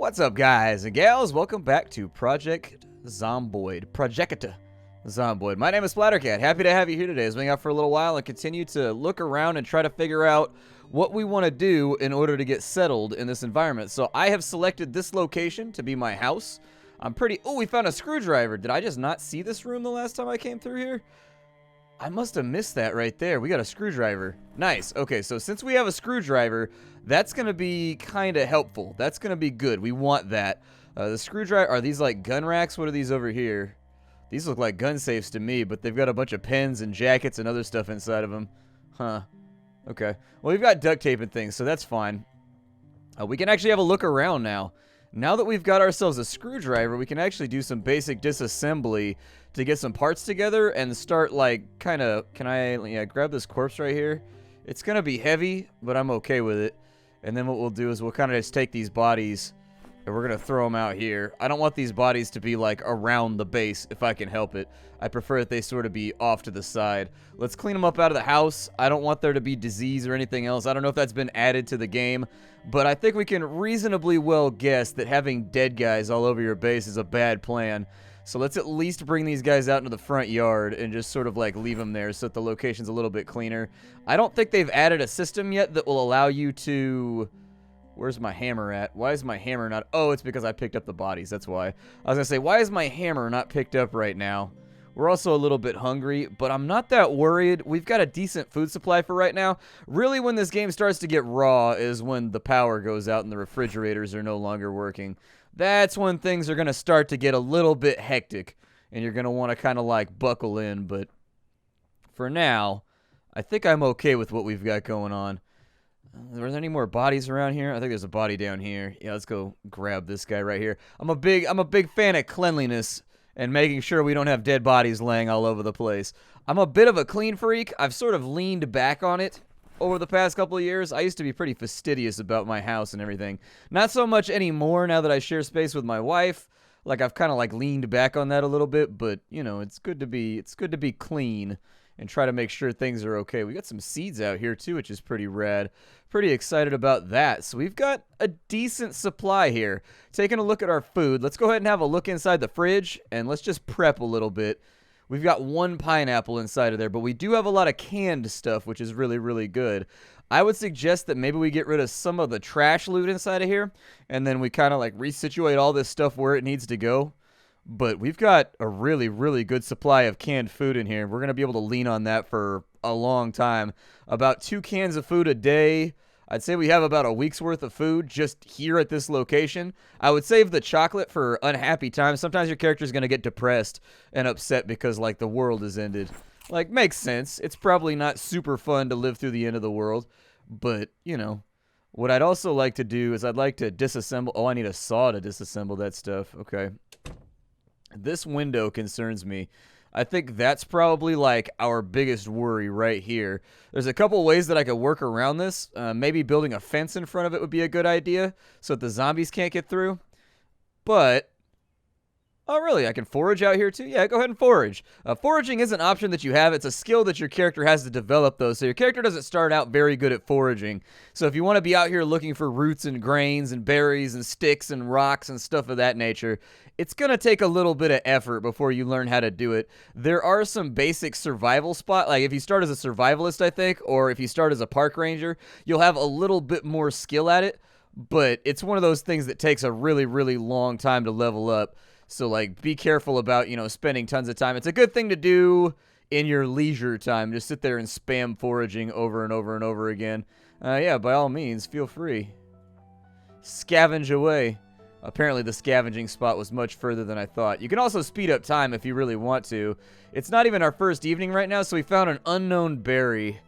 What's up, guys and gals? Welcome back to Project Zomboid. Project Zomboid. My name is Splattercat. Happy to have you here today as we hang out for a little while and continue to look around and try to figure out what we want to do in order to get settled in this environment. So I have selected this location to be my house. Oh, we found a screwdriver. Did I just not see this room the last time I came through here? I must have missed that right there. We got a screwdriver. Nice. Okay, so since we have a screwdriver, that's going to be kind of helpful. That's going to be good. We want that. The screwdriver, are these like gun racks? What are these over here? These look like gun safes to me, but they've got a bunch of pens and jackets and other stuff inside of them. Huh. Okay. Well, we've got duct tape and things, so that's fine. We can actually have a look around now. Now that we've got ourselves a screwdriver, we can actually do some basic disassembly to get some parts together and start, like, kind of... Can I grab this corpse right here? It's going to be heavy, but I'm okay with it. And then what we'll do is we'll kind of just take these bodies and we're going to throw them out here. I don't want these bodies to be, like, around the base if I can help it. I prefer that they sort of be off to the side. Let's clean them up out of the house. I don't want there to be disease or anything else. I don't know if that's been added to the game, but I think we can reasonably well guess that having dead guys all over your base is a bad plan. So let's at least bring these guys out into the front yard and just sort of like leave them there so that the location's a little bit cleaner. I don't think they've added a system yet that will allow you to... Where's my hammer at? Why is my hammer not... Oh, it's because I picked up the bodies. That's why. I was going to say, why is my hammer not picked up right now? We're also a little bit hungry, but I'm not that worried. We've got a decent food supply for right now. Really, when this game starts to get raw is when the power goes out and the refrigerators are no longer working. That's when things are going to start to get a little bit hectic, and you're going to want to kind of like buckle in, but for now, I think I'm okay with what we've got going on. Are there any more bodies around here? I think there's a body down here. Yeah, let's go grab this guy right here. I'm a big fan of cleanliness and making sure we don't have dead bodies laying all over the place. I'm a bit of a clean freak. I've sort of leaned back on it over the past couple of years. I used to be pretty fastidious about my house and everything. Not so much anymore now that I share space with my wife. Like, I've kind of like leaned back on that a little bit, but you know, it's good to be clean and try to make sure things are okay. We got some seeds out here too, which is pretty rad. Pretty excited about that. So we've got a decent supply here. Taking a look at our food. Let's go ahead and have a look inside the fridge, and let's just prep a little bit. We've got one pineapple inside of there, but we do have a lot of canned stuff, which is really, really good. I would suggest that maybe we get rid of some of the trash loot inside of here, and then we kind of like resituate all this stuff where it needs to go. But we've got a really, really good supply of canned food in here. We're going to be able to lean on that for a long time. About 2 cans of food a day. I'd say we have about a week's worth of food just here at this location. I would save the chocolate for unhappy times. Sometimes your character's going to get depressed and upset because, like, the world has ended. Like, makes sense. It's probably not super fun to live through the end of the world. But, you know, what I'd also like to do is I'd like to disassemble... Oh, I need a saw to disassemble that stuff. Okay. This window concerns me. I think that's probably like our biggest worry right here. There's a couple ways that I could work around this. Maybe building a fence in front of it would be a good idea so that the zombies can't get through. But... Oh, really? I can forage out here, too? Yeah, go ahead and forage. Foraging is an option that you have. It's a skill that your character has to develop, though, so your character doesn't start out very good at foraging. So if you want to be out here looking for roots and grains and berries and sticks and rocks and stuff of that nature, it's going to take a little bit of effort before you learn how to do it. There are some basic survival spots. Like, if you start as a survivalist, I think, or if you start as a park ranger, you'll have a little bit more skill at it, but it's one of those things that takes a really, really long time to level up. So, like, be careful about, you know, spending tons of time. It's a good thing to do in your leisure time. Just sit there and spam foraging over and over and over again. Yeah, by all means, feel free. Scavenge away. Apparently, the scavenging spot was much further than I thought. You can also speed up time if you really want to. It's not even our first evening right now, so we found an unknown berry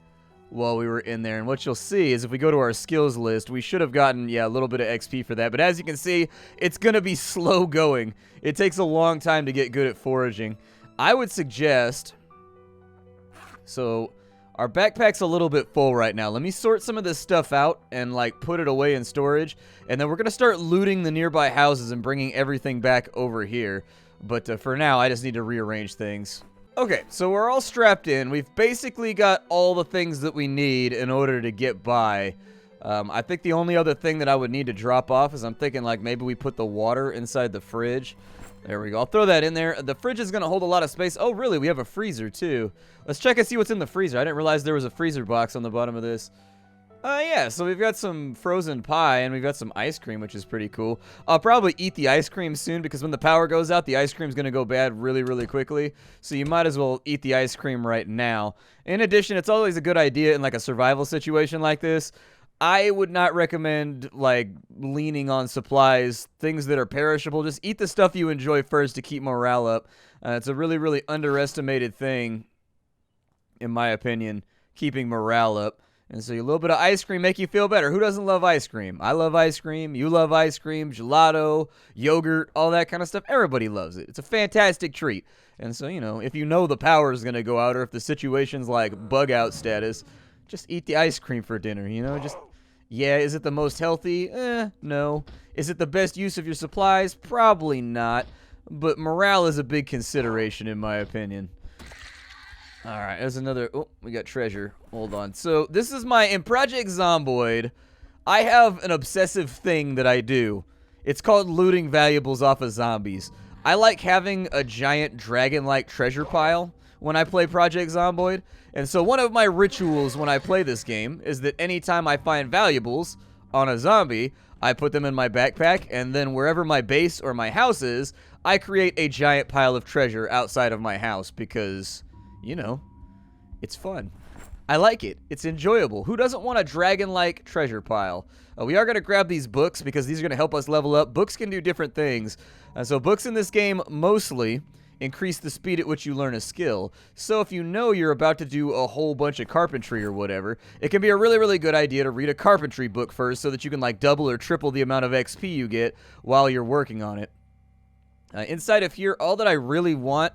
while we were in there. And what you'll see is if we go to our skills list, we should have gotten, yeah, a little bit of XP for that. But as you can see, it's going to be slow going. It takes a long time to get good at foraging. I would suggest... So, our backpack's a little bit full right now. Let me sort some of this stuff out and, like, put it away in storage. And then we're going to start looting the nearby houses and bringing everything back over here. But for now, I just need to rearrange things. Okay, so we're all strapped in. We've basically got all the things that we need in order to get by. I think the only other thing that I would need to drop off is I'm thinking like maybe we put the water inside the fridge. There we go. I'll throw that in there. The fridge is going to hold a lot of space. Oh, really? We have a freezer, too. Let's check and see what's in the freezer. I didn't realize there was a freezer box on the bottom of this. Yeah, so we've got some frozen pie, and we've got some ice cream, which is pretty cool. I'll probably eat the ice cream soon, because when the power goes out, the ice cream's going to go bad really, really quickly. So you might as well eat the ice cream right now. In addition, it's always a good idea in like a survival situation like this. I would not recommend, like, leaning on supplies, things that are perishable. Just eat the stuff you enjoy first to keep morale up. It's a really, really underestimated thing, in my opinion, keeping morale up. And so a little bit of ice cream make you feel better. Who doesn't love ice cream? I love ice cream. You love ice cream, gelato, yogurt, all that kind of stuff. Everybody loves it. It's a fantastic treat. And so, you know, if you know the power is going to go out or if the situation's like bug out status, just eat the ice cream for dinner, you know? Just, yeah, is it the most healthy? No. Is it the best use of your supplies? Probably not. But morale is a big consideration, in my opinion. Alright, there's another... Oh, we got treasure. Hold on. So, this is my... In Project Zomboid, I have an obsessive thing that I do. It's called looting valuables off of zombies. I like having a giant dragon-like treasure pile when I play Project Zomboid. And so one of my rituals when I play this game is that anytime I find valuables on a zombie, I put them in my backpack, and then wherever my base or my house is, I create a giant pile of treasure outside of my house because, you know, it's fun. I like it. It's enjoyable. Who doesn't want a dragon-like treasure pile? We are going to grab these books because these are going to help us level up. Books can do different things. So books in this game mostly increase the speed at which you learn a skill. So if you know you're about to do a whole bunch of carpentry or whatever, it can be a really, really good idea to read a carpentry book first so that you can like double or triple the amount of XP you get while you're working on it. Inside of here, all that I really want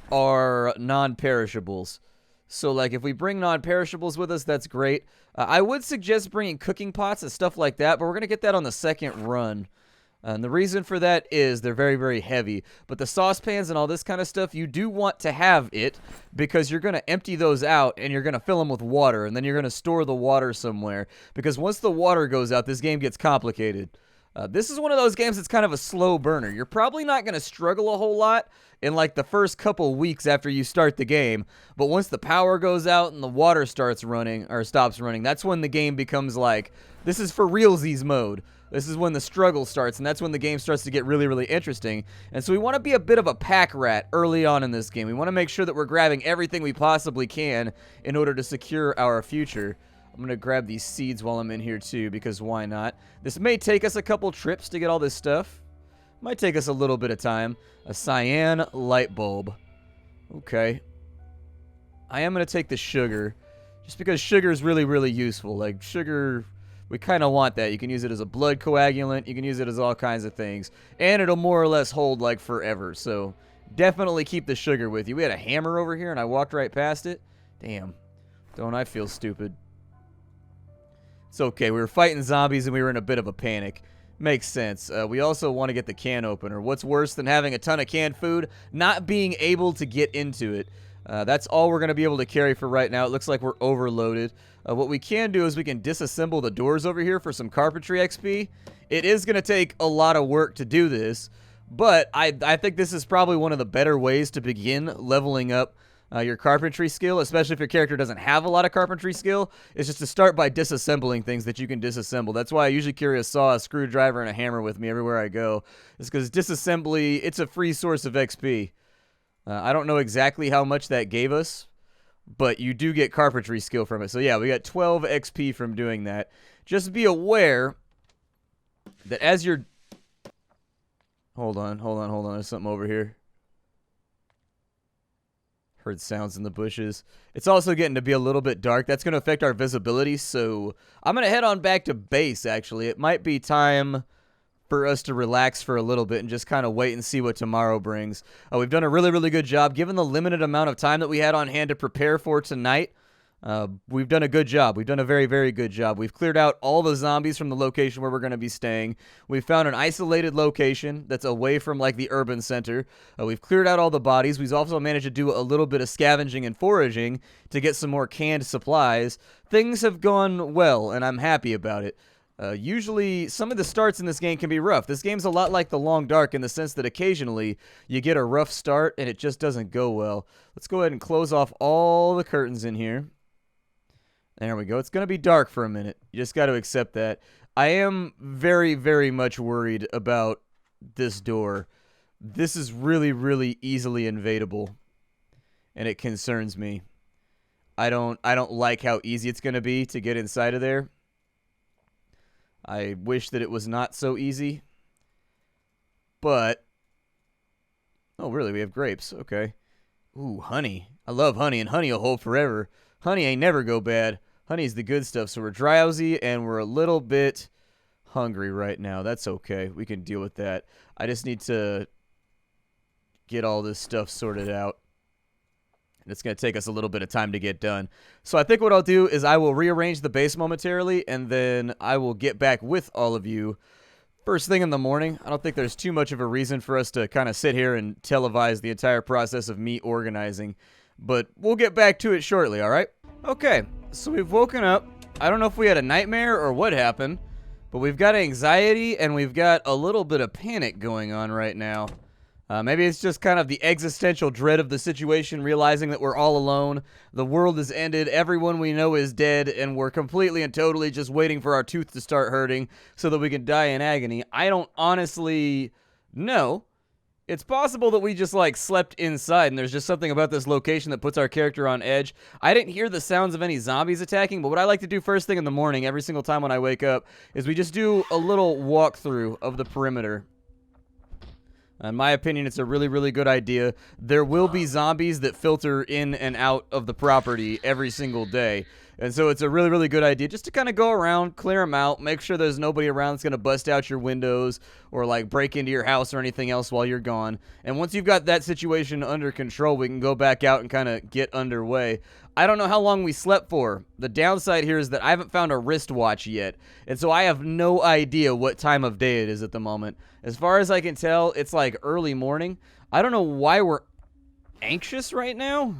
are non-perishables. So like if we bring non-perishables with us, that's great. I would suggest bringing cooking pots and stuff like that, but we're going to get that on the second run. And the reason for that is they're very, very heavy. But the saucepans and all this kind of stuff, you do want to have it because you're going to empty those out and you're going to fill them with water. And then you're going to store the water somewhere. Because once the water goes out, this game gets complicated. This is one of those games that's kind of a slow burner. You're probably not going to struggle a whole lot in like the first couple weeks after you start the game. But once the power goes out and the water starts running or stops running, that's when the game becomes like, this is for realsies mode. This is when the struggle starts, and that's when the game starts to get really, really interesting. And so we want to be a bit of a pack rat early on in this game. We want to make sure that we're grabbing everything we possibly can in order to secure our future. I'm going to grab these seeds while I'm in here too, because why not? This may take us a couple trips to get all this stuff. Might take us a little bit of time. A cyan light bulb. Okay. I am going to take the sugar, just because sugar is really, really useful. Like, sugar... We kind of want that. You can use it as a blood coagulant. You can use it as all kinds of things. And it'll more or less hold like forever. So definitely keep the sugar with you. We had a hammer over here and I walked right past it. Damn. Don't I feel stupid. It's okay. We were fighting zombies and we were in a bit of a panic. Makes sense. We also want to get the can opener. What's worse than having a ton of canned food? Not being able to get into it. That's all we're going to be able to carry for right now. It looks like we're overloaded. What we can do is we can disassemble the doors over here for some carpentry XP. It is going to take a lot of work to do this, but I think this is probably one of the better ways to begin leveling up your carpentry skill, especially if your character doesn't have a lot of carpentry skill. It's just to start by disassembling things that you can disassemble. That's why I usually carry a saw, a screwdriver, and a hammer with me everywhere I go. It's because disassembly, it's a free source of XP. I don't know exactly how much that gave us, but you do get carpentry skill from it. So yeah, we got 12 XP from doing that. Just be aware that as you're... Hold on. There's something over here. Heard sounds in the bushes. It's also getting to be a little bit dark. That's going to affect our visibility, so I'm going to head on back to base, actually. It might be time for us to relax for a little bit and just kind of wait and see what tomorrow brings. We've done a really, really good job. Given the limited amount of time that we had on hand to prepare for tonight, We've done a good job. We've done a very, very good job. We've cleared out all the zombies from the location where we're going to be staying. We've found an isolated location that's away from, like, the urban center. We've cleared out all the bodies. We've also managed to do a little bit of scavenging and foraging to get some more canned supplies. Things have gone well, and I'm happy about it. Usually, some of the starts in this game can be rough. This game's a lot like The Long Dark in the sense that occasionally you get a rough start and it just doesn't go well. Let's go ahead and close off all the curtains in here. There we go. It's going to be dark for a minute. You just got to accept that. I am very, very much worried about this door. This is really, really easily invadable, and it concerns me. I don't like how easy it's going to be to get inside of there. I wish that it was not so easy. But, oh, really? We have grapes. Okay. Ooh, honey. I love honey, and honey will hold forever. Honey ain't never go bad. Honey's the good stuff. So we're drowsy, and we're a little bit hungry right now. That's okay. We can deal with that. I just need to get all this stuff sorted out. And it's going to take us a little bit of time to get done. So I think what I'll do is I will rearrange the base momentarily, and then I will get back with all of you first thing in the morning. I don't think there's too much of a reason for us to kind of sit here and televise the entire process of me organizing. But we'll get back to it shortly, all right? Okay, so we've woken up. I don't know if we had a nightmare or what happened, but we've got anxiety and we've got a little bit of panic going on right now. Maybe it's just kind of the existential dread of the situation, realizing that we're all alone, the world has ended, everyone we know is dead, and we're completely and totally just waiting for our tooth to start hurting so that we can die in agony. I don't honestly know. It's possible that we just, like, slept inside, and there's just something about this location that puts our character on edge. I didn't hear the sounds of any zombies attacking, but what I like to do first thing in the morning, every single time when I wake up, is we just do a little walkthrough of the perimeter. In my opinion, it's a really, really good idea. There will be zombies that filter in and out of the property every single day. And so it's a really, really good idea just to kind of go around, clear them out, make sure there's nobody around that's going to bust out your windows or like break into your house or anything else while you're gone. And once you've got that situation under control, we can go back out and kind of get underway. I don't know how long we slept for. The downside here is that I haven't found a wristwatch yet. And so I have no idea what time of day it is at the moment. As far as I can tell, it's like early morning. I don't know why we're anxious right now.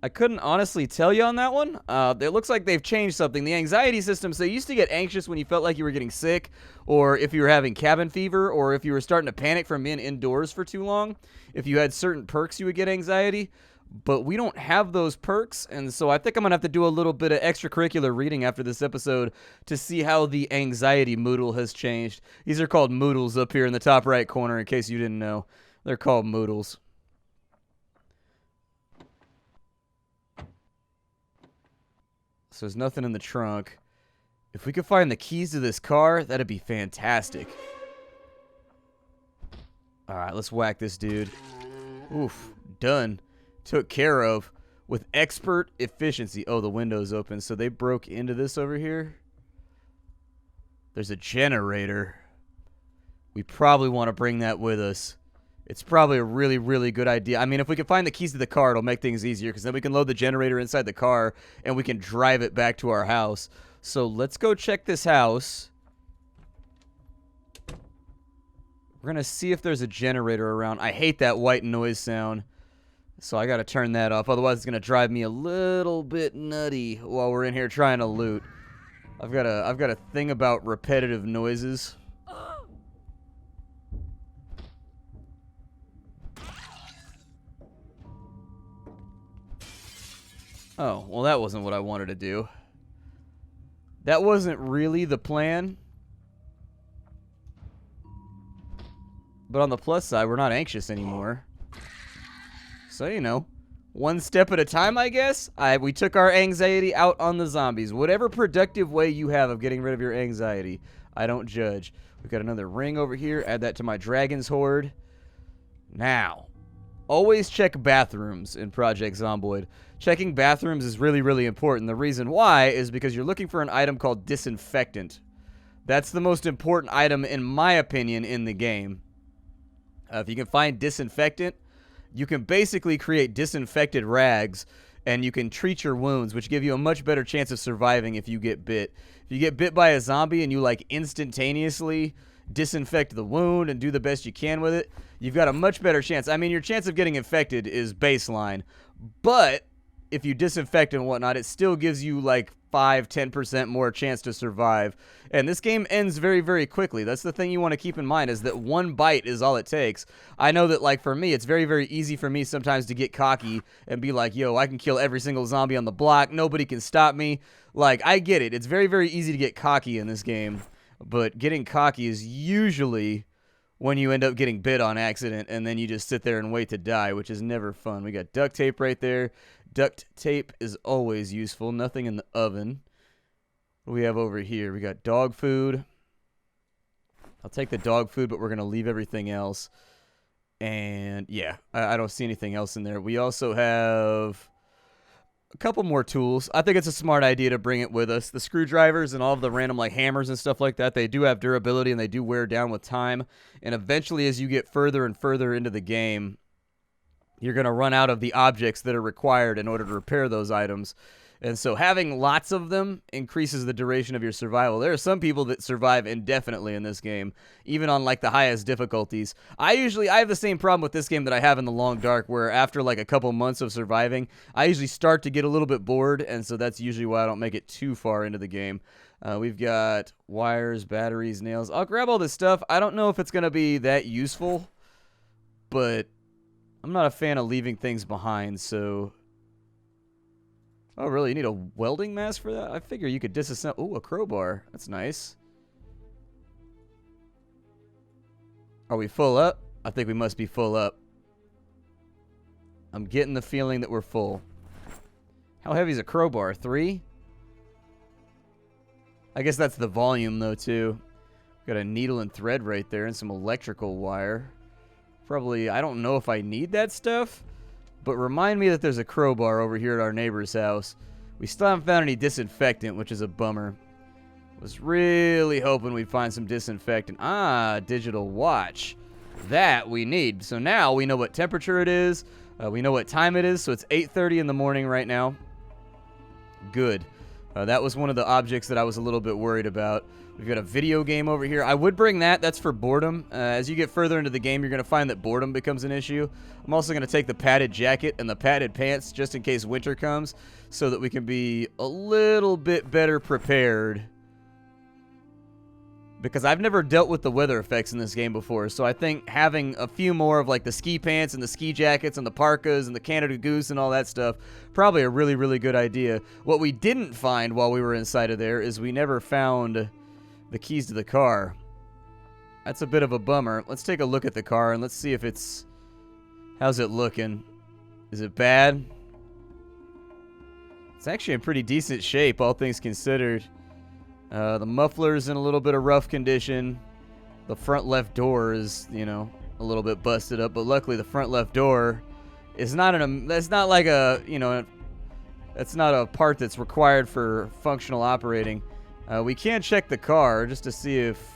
I couldn't honestly tell you on that one. It looks like they've changed something. The anxiety system, so you used to get anxious when you felt like you were getting sick, or if you were having cabin fever, or if you were starting to panic from being indoors for too long. If you had certain perks, you would get anxiety. But we don't have those perks, and so I think I'm going to have to do a little bit of extracurricular reading after this episode to see how the anxiety moodle has changed. These are called moodles up here in the top right corner, in case you didn't know. They're called moodles. So there's nothing in the trunk. If we could find the keys to this car, that'd be fantastic. Alright, let's whack this dude. Oof, done. Took care of with expert efficiency. Oh, the window's open, so they broke into this over here. There's a generator. We probably want to bring that with us. It's probably a really, really good idea. I mean, if we can find the keys to the car, it'll make things easier, because then we can load the generator inside the car, and we can drive it back to our house. So let's go check this house. We're going to see if there's a generator around. I hate that white noise sound, so I got to turn that off. Otherwise, it's going to drive me a little bit nutty while we're in here trying to loot. I've got a thing about repetitive noises. Oh, well, that wasn't what I wanted to do. That wasn't really the plan. But on the plus side, we're not anxious anymore. So, you know, one step at a time, I guess. We took our anxiety out on the zombies. Whatever productive way you have of getting rid of your anxiety, I don't judge. We've got another ring over here. Add that to my dragon's hoard. Now, always check bathrooms in Project Zomboid. Checking bathrooms is really, really important. The reason why is because you're looking for an item called disinfectant. That's the most important item, in my opinion, in the game. If you can find disinfectant, you can basically create disinfected rags, and you can treat your wounds, which give you a much better chance of surviving if you get bit. If you get bit by a zombie and you like instantaneously disinfect the wound and do the best you can with it, you've got a much better chance. I mean, your chance of getting infected is baseline, but if you disinfect and whatnot, it still gives you like 5-10% more chance to survive. And this game ends very, very quickly. That's the thing you want to keep in mind, is that one bite is all it takes. I know that, like, for me, it's very, very easy for me sometimes to get cocky and be like, yo, I can kill every single zombie on the block. Nobody can stop me. Like, I get it. It's very, very easy to get cocky in this game. But getting cocky is usually when you end up getting bit on accident and then you just sit there and wait to die, which is never fun. We got duct tape right there. Duct tape is always useful. Nothing in the oven. What do we have over here? We got dog food. I'll take the dog food, but we're going to leave everything else. And yeah, I don't see anything else in there. We also have a couple more tools. I think it's a smart idea to bring it with us. The screwdrivers and all of the random like hammers and stuff like that, they do have durability and they do wear down with time. And eventually, as you get further and further into the game, you're going to run out of the objects that are required in order to repair those items. And so having lots of them increases the duration of your survival. There are some people that survive indefinitely in this game, even on like the highest difficulties. I have the same problem with this game that I have in the Long Dark, where after like a couple months of surviving, I usually start to get a little bit bored, and so that's usually why I don't make it too far into the game. We've got wires, batteries, nails. I'll grab all this stuff. I don't know if it's going to be that useful, but I'm not a fan of leaving things behind, so... Oh, really? You need a welding mask for that? I figure you could disassemble... Ooh, a crowbar. That's nice. Are we full up? I think we must be full up. I'm getting the feeling that we're full. How heavy is a crowbar? 3? I guess that's the volume, though, too. Got a needle and thread right there and some electrical wire. Probably, I don't know if I need that stuff, but remind me that there's a crowbar over here at our neighbor's house. We still haven't found any disinfectant, which is a bummer. Was really hoping we'd find some disinfectant. Ah, digital watch. That we need. So now we know what temperature it is. We know what time it is, so it's 8:30 in the morning right now. Good. That was one of the objects that I was a little bit worried about. We've got a video game over here. I would bring that. That's for boredom. As you get further into the game, you're going to find that boredom becomes an issue. I'm also going to take the padded jacket and the padded pants just in case winter comes, so that we can be a little bit better prepared. Because I've never dealt with the weather effects in this game before, so I think having a few more of like the ski pants and the ski jackets and the parkas and the Canada Goose and all that stuff, probably a really, really good idea. What we didn't find while we were inside of there is we never found the keys to the car. That's a bit of a bummer. Let's take a look at the car and let's see if it's... How's it looking? Is it bad? It's actually in pretty decent shape, all things considered. The muffler's in a little bit of rough condition. The front left door is, you know, a little bit busted up, but luckily the front left door is not that's not like a, you know, that's not a part that's required for functional operating. We can check the car just to see if...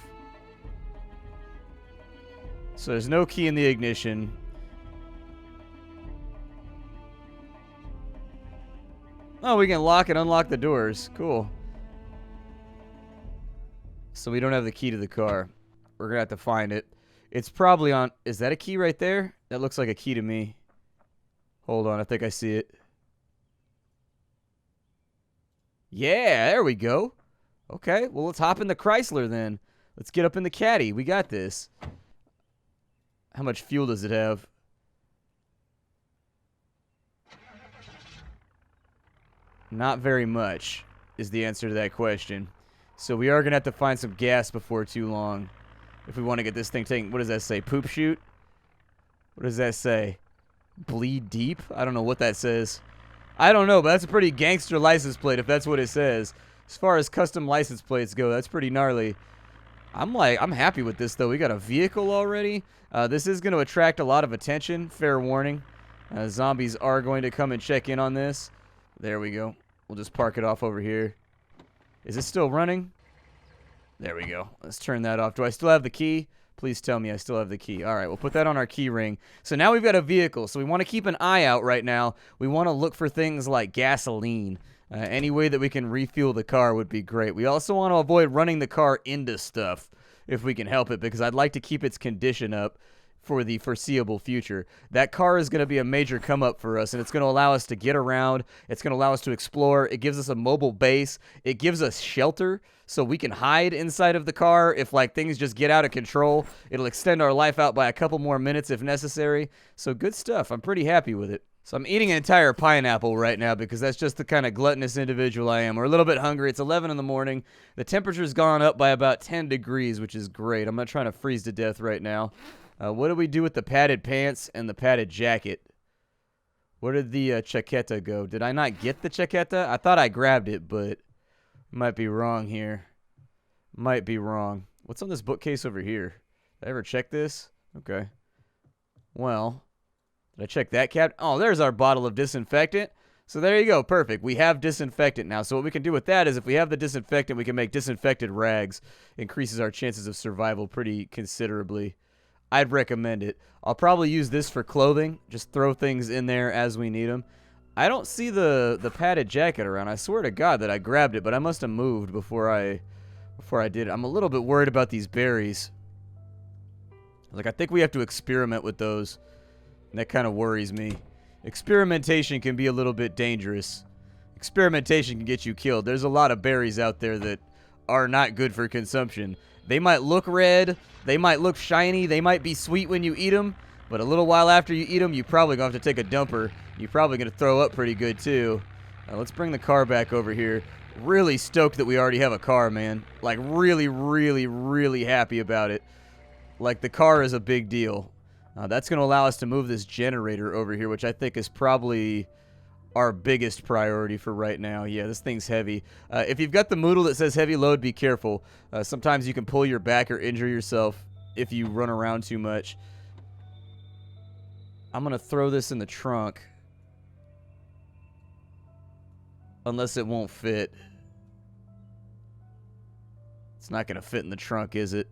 So there's no key in the ignition. Oh, we can lock and unlock the doors. Cool. So we don't have the key to the car. We're going to have to find it. It's probably on... Is that a key right there? That looks like a key to me. Hold on, I think I see it. Yeah, there we go. Okay, well, let's hop in the Chrysler then. Let's get up in the Caddy. We got this. How much fuel does it have? Not very much is the answer to that question. So we are going to have to find some gas before too long if we want to get this thing taken. What does that say? Poop chute? What does that say? Bleed deep? I don't know what that says. I don't know, but that's a pretty gangster license plate if that's what it says. As far as custom license plates go, that's pretty gnarly. I'm happy with this, though. We got a vehicle already. This is going to attract a lot of attention. Fair warning. Zombies are going to come and check in on this. There we go. We'll just park it off over here. Is it still running? There we go. Let's turn that off. Do I still have the key? Please tell me I still have the key. All right, we'll put that on our key ring. So now we've got a vehicle. So we want to keep an eye out right now. We want to look for things like gasoline. Any way that we can refuel the car would be great. We also want to avoid running the car into stuff if we can help it, because I'd like to keep its condition up for the foreseeable future. That car is going to be a major come up for us, and it's going to allow us to get around. It's going to allow us to explore. It gives us a mobile base. It gives us shelter so we can hide inside of the car if like things just get out of control. It'll extend our life out by a couple more minutes if necessary. So good stuff. I'm pretty happy with it. So I'm eating an entire pineapple right now because that's just the kind of gluttonous individual I am. We're a little bit hungry. It's 11 in the morning. The temperature's gone up by about 10 degrees, which is great. I'm not trying to freeze to death right now. What do we do with the padded pants and the padded jacket? Where did the chaqueta go? Did I not get the chaqueta? I thought I grabbed it, but might be wrong here. Might be wrong. What's on this bookcase over here? Did I ever check this? Okay. Well, did I check that cap? Oh, there's our bottle of disinfectant. So there you go. Perfect. We have disinfectant now. So what we can do with that is if we have the disinfectant, we can make disinfected rags. Increases our chances of survival pretty considerably. I'd recommend it. I'll probably use this for clothing. Just throw things in there as we need them. I don't see the padded jacket around. I swear to God that I grabbed it, but I must have moved before I did it. I'm a little bit worried about these berries. Like, I think we have to experiment with those. And that kind of worries me. Experimentation can be a little bit dangerous. Experimentation can get you killed. There's a lot of berries out there that are not good for consumption. They might look red, they might look shiny, they might be sweet when you eat them, but a little while after you eat them, you're probably going to have to take a dumper. You're probably going to throw up pretty good, too. Let's bring the car back over here. Really stoked that we already have a car, man. Like, really, really, really happy about it. Like, the car is a big deal. That's going to allow us to move this generator over here, which I think is probably our biggest priority for right now. Yeah, this thing's heavy. If you've got the Moodle that says heavy load, be careful. Sometimes you can pull your back or injure yourself if you run around too much. I'm going to throw this in the trunk. Unless it won't fit. It's not going to fit in the trunk, is it?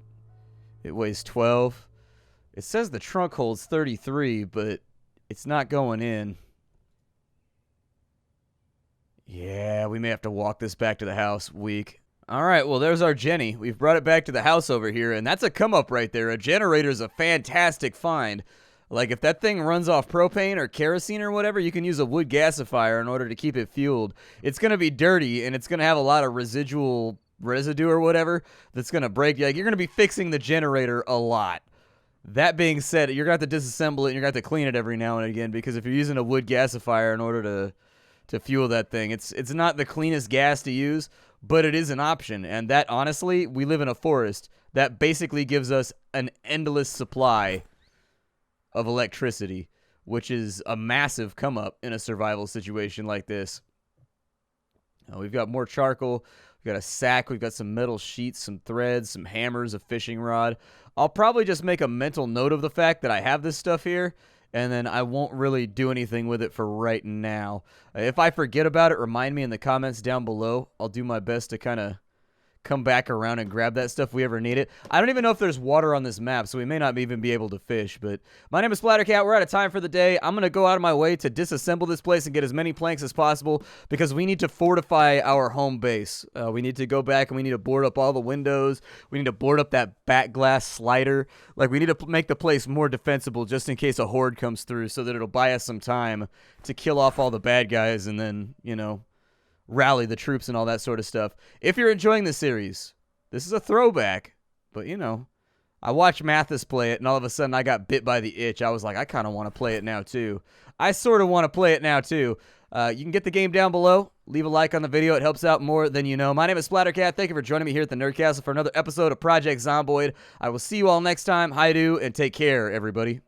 It weighs 12. It says the trunk holds 33, but it's not going in. Yeah, we may have to walk this back to the house. Weak. All right, well, there's our Jenny. We've brought it back to the house over here, and that's a come-up right there. A generator's a fantastic find. Like, if that thing runs off propane or kerosene or whatever, you can use a wood gasifier in order to keep it fueled. It's going to be dirty, and it's going to have a lot of residue or whatever that's going to break. Like, you're going to be fixing the generator a lot. That being said, you're going to have to disassemble it, and you're going to have to clean it every now and again, because if you're using a wood gasifier in order to fuel that thing, it's not the cleanest gas to use, but it is an option. And that, honestly, we live in a forest. That basically gives us an endless supply of electricity, which is a massive come up in a survival situation like this. We've got more charcoal. We've got a sack. We've got some metal sheets, some threads, some hammers, a fishing rod. I'll probably just make a mental note of the fact that I have this stuff here, and then I won't really do anything with it for right now. If I forget about it, remind me in the comments down below. I'll do my best to kind of come back around and grab that stuff if we ever need it. I don't even know if there's water on this map, so we may not even be able to fish. But my name is Splattercat. We're out of time for the day. I'm going to go out of my way to disassemble this place and get as many planks as possible because we need to fortify our home base. We need to go back and we need to board up all the windows. We need to board up that back glass slider. Like, we need to make the place more defensible just in case a horde comes through so that it'll buy us some time to kill off all the bad guys and then, you know, rally the troops and all that sort of stuff. If you're enjoying this series, this is a throwback, but you know, I watched Mathis play it and all of a sudden I got bit by the itch. I was like, I kind of want to play it now too. I sort of want to play it now too. You can get the game down below. Leave a like on the video. It helps out more than you know. My name is Splattercat. Thank you for joining me here at the Nerd Castle for another episode of Project Zomboid. I will see you all next time. Hi-do, and take care, everybody.